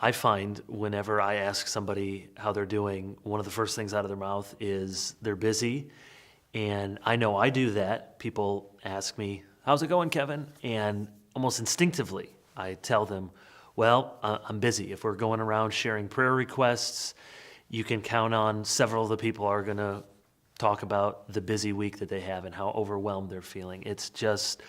I find whenever I ask somebody how they're doing, one of the first things out of their mouth is they're busy. And I know I do that. People ask me, "How's it going, Kevin?" And almost instinctively, I tell them, "Well, I'm busy." If we're going around sharing prayer requests, you can count on several of the people are going to talk about the busy week that they have and how overwhelmed they're feeling. It's just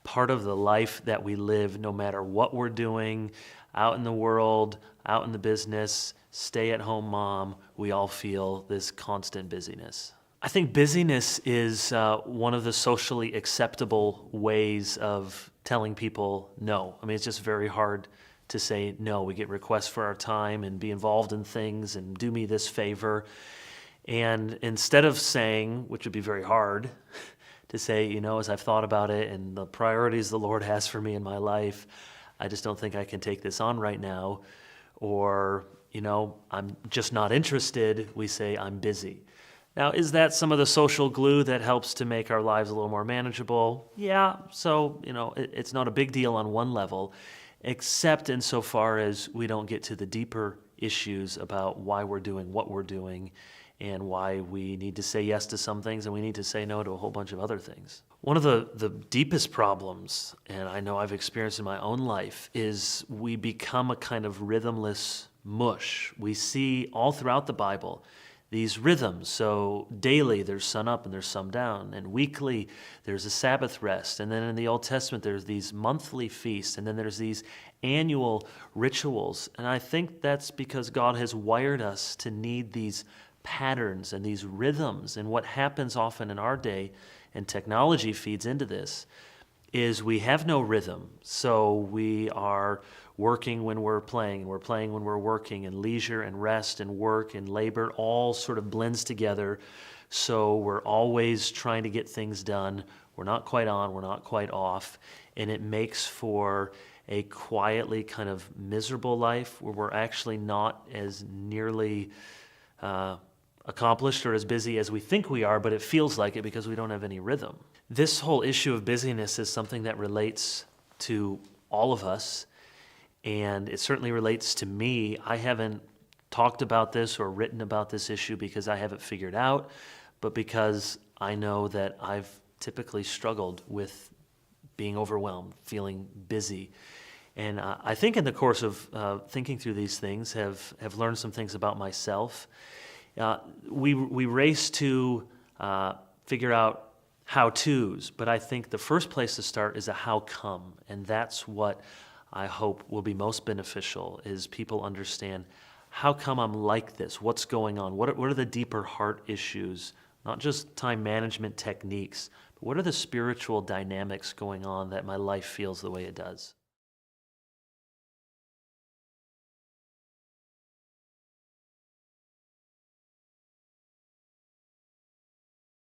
part of the life that we live, no matter what we're doing out in the world, out in the business, stay at home mom, we all feel this constant busyness. I think busyness is one of the socially acceptable ways of telling people no. I mean, it's just very hard to say no. We get requests for our time and be involved in things and do me this favor. And instead of saying, which would be very hard, to say, as I've thought about it and the priorities the Lord has for me in my life, I just don't think I can take this on right now. Or, I'm just not interested. We say, I'm busy. Now, is that some of the social glue that helps to make our lives a little more manageable? Yeah. So, it's not a big deal on one level, except insofar as we don't get to the deeper issues about why we're doing what we're doing and why we need to say yes to some things and we need to say no to a whole bunch of other things. One of the deepest problems, and I know I've experienced in my own life, is we become a kind of rhythmless mush. We see all throughout the Bible these rhythms. So daily there's sun up and there's sun down, and weekly there's a Sabbath rest, and then in the Old Testament there's these monthly feasts, and then there's these annual rituals. And I think that's because God has wired us to need these patterns and these rhythms. And what happens often in our day, and technology feeds into this, is we have no rhythm. So we are working when we're playing when we're working, and leisure and rest and work and labor all sort of blends together. So we're always trying to get things done. We're not quite on, we're not quite off, and it makes for a quietly kind of miserable life where we're actually not as nearly accomplished or as busy as we think we are, but it feels like it because we don't have any rhythm. This whole issue of busyness is something that relates to all of us, and it certainly relates to me. I haven't talked about this or written about this issue because I have it figured out, but because I know that I've typically struggled with being overwhelmed, feeling busy. And I think in the course of thinking through these things, have learned some things about myself. We race to figure out how-tos, but I think the first place to start is a how come, and that's what I hope will be most beneficial, is people understand how come I'm like this, what's going on, what are the deeper heart issues, not just time management techniques, but what are the spiritual dynamics going on that my life feels the way it does.